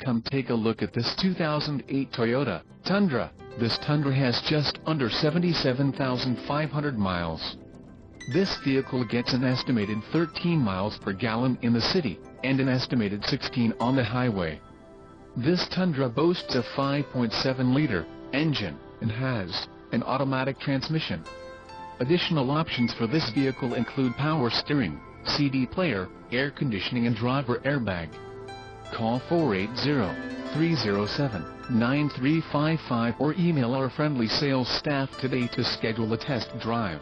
Come take a look at this 2008 Toyota Tundra. This Tundra has just under 77,500 miles. This vehicle gets an estimated 13 miles per gallon in the city, and an estimated 16 on the highway. This Tundra boasts a 5.7-liter engine, and has an automatic transmission. Additional options for this vehicle include power steering, CD player, air conditioning and driver airbag. Call 480-307-9355 or email our friendly sales staff today to schedule a test drive.